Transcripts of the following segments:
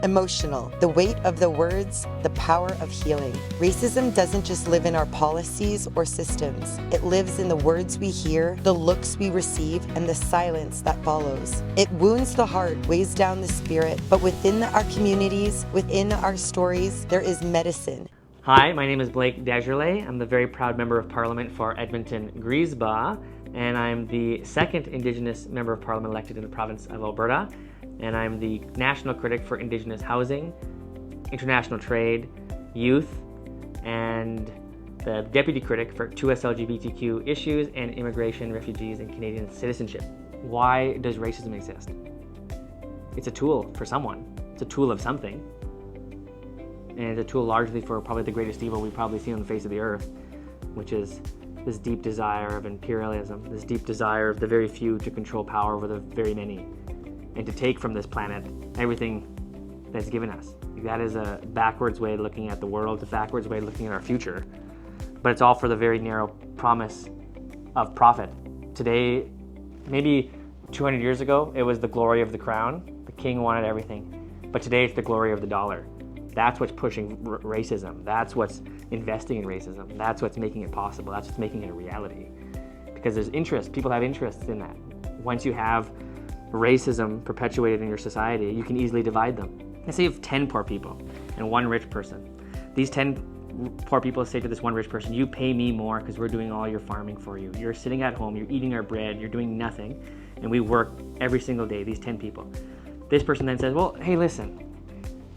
Emotional, the weight of the words, the power of healing. Racism doesn't just live in our policies or systems. It lives in the words we hear, the looks we receive, and the silence that follows. It wounds the heart, weighs down the spirit, but within our communities, within our stories, there is medicine. Hi, my name is Blake Desjarlais. I'm the very proud Member of Parliament for Edmonton-Griesba, and I'm the second Indigenous Member of Parliament elected in the province of Alberta, and I'm the National Critic for Indigenous Housing, International Trade, Youth, and the Deputy Critic for 2S LGBTQ issues and immigration, refugees, and Canadian citizenship. Why does racism exist? It's a tool for someone. It's a tool of something. And it's a tool largely for probably the greatest evil we probably see on the face of the earth, which is this deep desire of imperialism, this deep desire of the very few to control power over the very many, and to take from this planet everything that's given us. That is a backwards way of looking at the world, a backwards way of looking at our future, but it's all for the very narrow promise of profit. Today, maybe 200 years ago, it was the glory of the crown. The king wanted everything, but today it's the glory of the dollar. That's what's pushing racism. That's what's investing in racism. That's what's making it possible. That's what's making it a reality. Because there's interest. People have interests in that. Once you have racism perpetuated in your society, you can easily divide them. Let's say you have 10 poor people and one rich person. These 10 poor people say to this one rich person, you pay me more because we're doing all your farming for you. You're sitting at home, you're eating our bread, you're doing nothing, and we work every single day, these 10 people. This person then says, well, hey, listen,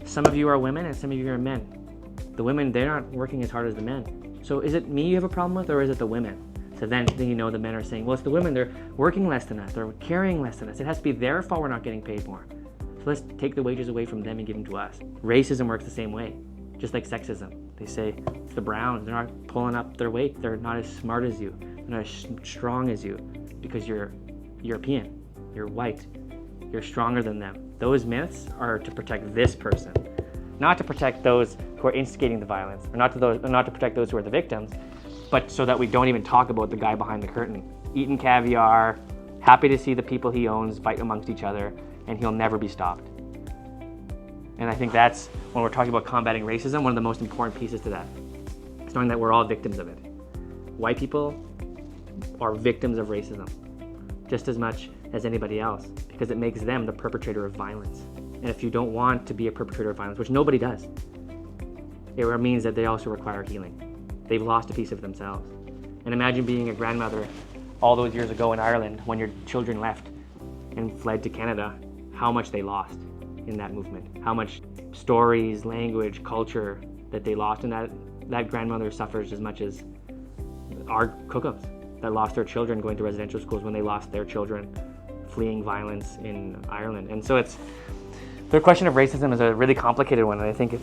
some of you are women and some of you are men. The women, they're not working as hard as the men. So is it me you have a problem with, or is it the women? So then you know the men are saying, well, it's the women, they're working less than us, they're carrying less than us. It has to be their fault we're not getting paid more. So let's take the wages away from them and give them to us. Racism works the same way, just like sexism. They say, it's the browns, they're not pulling up their weight, they're not as smart as you, they're not as strong as you, because you're European, you're white, you're stronger than them. Those myths are to protect this person, not to protect those who are instigating the violence, or not to protect those who are the victims, but so that we don't even talk about the guy behind the curtain, eating caviar, happy to see the people he owns fight amongst each other, and he'll never be stopped. And I think that's, when we're talking about combating racism, one of the most important pieces to that. It's knowing that we're all victims of it. White people are victims of racism, just as much as anybody else, because it makes them the perpetrator of violence. And if you don't want to be a perpetrator of violence, which nobody does, it means that they also require healing. They've lost a piece of themselves. And imagine being a grandmother all those years ago in Ireland when your children left and fled to Canada, how much they lost in that movement, how much stories, language, culture that they lost, and that grandmother suffers as much as our cookouts that lost their children going to residential schools when they lost their children fleeing violence in Ireland. And so the question of racism is a really complicated one, and I think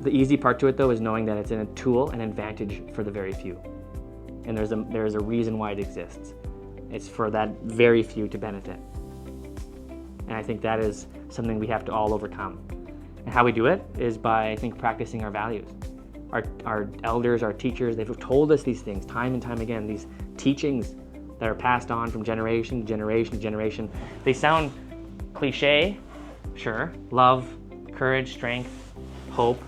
the easy part to it though is knowing that it's a tool, an advantage for the very few. And there's a reason why it exists. It's for that very few to benefit. And I think that is something we have to all overcome. And how we do it is by, I think, practicing our values. Our elders, our teachers, they've told us these things time and time again, these teachings that are passed on from generation to generation to generation. They sound cliche, sure, love, courage, strength, hope.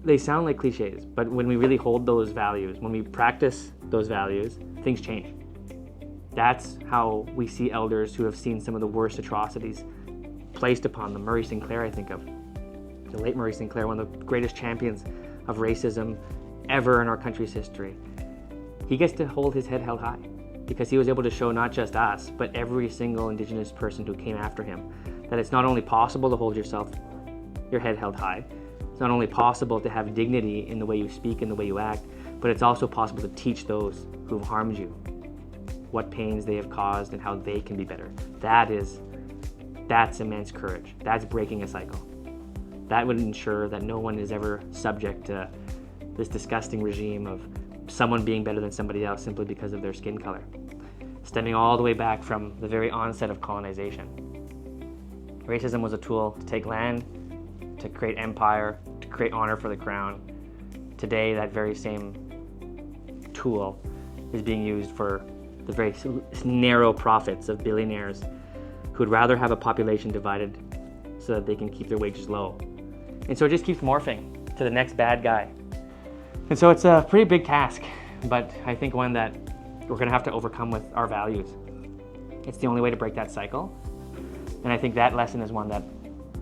They sound like cliches, but when we really hold those values, when we practice those values, things change. That's how we see elders who have seen some of the worst atrocities placed upon them. Murray Sinclair, I think of. The late Murray Sinclair, one of the greatest champions of racism ever in our country's history. He gets to hold his head held high because he was able to show not just us, but every single Indigenous person who came after him, that it's not only possible to hold your head held high, it's not only possible to have dignity in the way you speak and the way you act, but it's also possible to teach those who've harmed you what pains they have caused and how they can be better. That's immense courage. That's breaking a cycle. That would ensure that no one is ever subject to this disgusting regime of someone being better than somebody else simply because of their skin color, stemming all the way back from the very onset of colonization. Racism was a tool to take land, to create empire, to create honor for the crown. Today, that very same tool is being used for the very narrow profits of billionaires who would rather have a population divided so that they can keep their wages low And so it just keeps morphing to the next bad guy. And so it's a pretty big task, but I think one that we're gonna have to overcome with our values. It's the only way to break that cycle. And I think that lesson is one that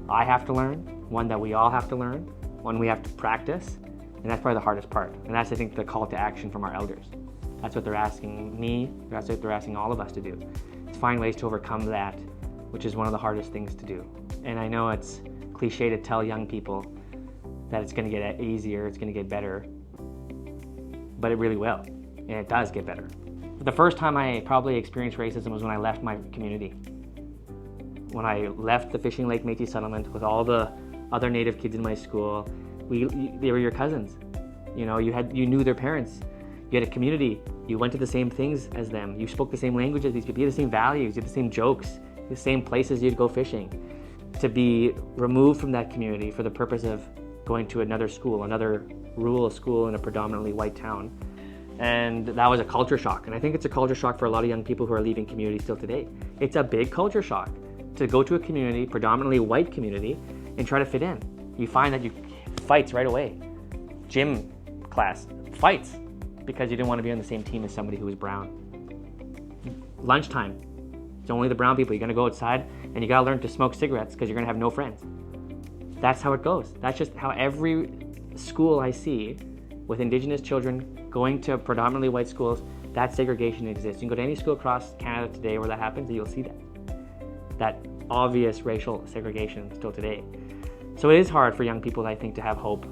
I have to learn, one that we all have to learn, one we have to practice, and that's probably the hardest part. And that's, I think, the call to action from our elders. That's what they're asking me, that's what they're asking all of us to do. Is find ways to overcome that, which is one of the hardest things to do. And I know it's cliche to tell young people that it's gonna get easier, it's gonna get better, but it really will, and it does get better. The first time I probably experienced racism was when I left my community. When I left the Fishing Lake Métis settlement with all the other Native kids in my school, they were your cousins. You know, you knew their parents. You had a community. You went to the same things as them. You spoke the same language as these people. You had the same values. You had the same jokes. The same places you'd go fishing. To be removed from that community for the purpose of going to another school, another rural school in a predominantly white town. And that was a culture shock. And I think it's a culture shock for a lot of young people who are leaving communities still today. It's a big culture shock to go to a community, predominantly white community, and try to fit in. You find that you fights right away. Gym class, fights, because you didn't want to be on the same team as somebody who was brown. Lunchtime, it's only the brown people. You're gonna go outside and you gotta learn to smoke cigarettes because you're gonna have no friends. That's how it goes. That's just how every school I see with Indigenous children going to predominantly white schools, that segregation exists. You can go to any school across Canada today where that happens and you'll see that obvious racial segregation still today. So it is hard for young people, I think, to have hope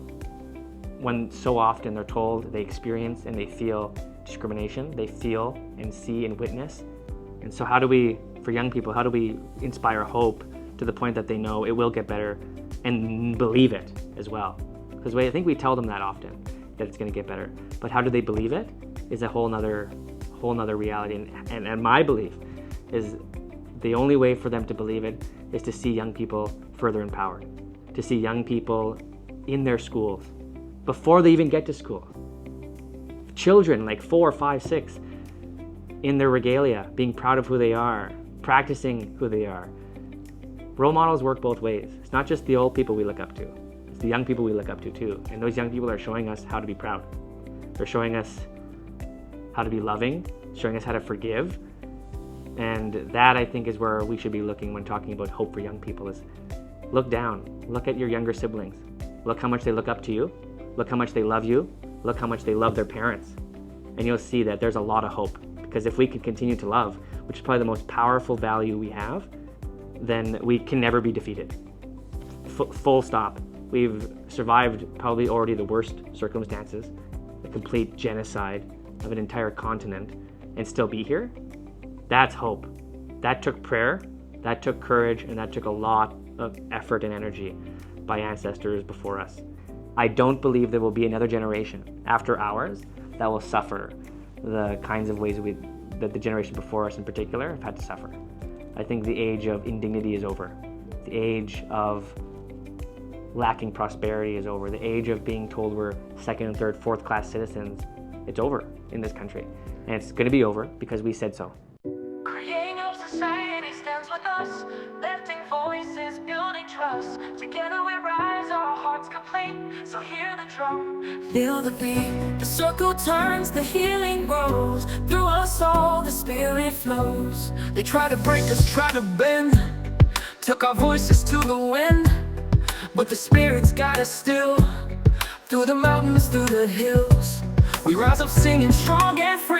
when so often they're told they experience and they feel discrimination, they feel and see and witness. And so for young people, how do we inspire hope to the point that they know it will get better and believe it as well? Because I think we tell them that often, that it's gonna get better. But how do they believe it is a whole nother reality. And my belief is the only way for them to believe it is to see young people further empowered, to see young people in their schools before they even get to school. Children like 4, 5, 6 in their regalia, being proud of who they are, practicing who they are. Role models work both ways. It's not just the old people we look up to, it's the young people we look up to too. And those young people are showing us how to be proud. They're showing us how to be loving, showing us how to forgive. And that, I think, is where we should be looking when talking about hope for young people, is look down, look at your younger siblings. Look how much they look up to you, look how much they love you, look how much they love their parents. And you'll see that there's a lot of hope. Because if we can continue to love, which is probably the most powerful value we have, then we can never be defeated. Full stop. We've survived probably already the worst circumstances, the complete genocide of an entire continent, and still be here. That's hope. That took prayer, that took courage, and that took a lot of effort and energy by ancestors before us. I don't believe there will be another generation after ours that will suffer the kinds of ways that the generation before us in particular have had to suffer. I think the age of indignity is over. The age of lacking prosperity is over. The age of being told we're second and third, fourth class citizens, it's over in this country. And it's gonna be over because we said so. Creating a society stands with us, lifting voices, building trust. Together we rise, our hearts complete. So hear the drum, feel the beat. The circle turns, the healing grows. Through us all, the spirit flows. They try to break us, try to bend, took our voices to the wind, but the spirit's got us still. Through the mountains, through the hills, we rise up singing strong and free.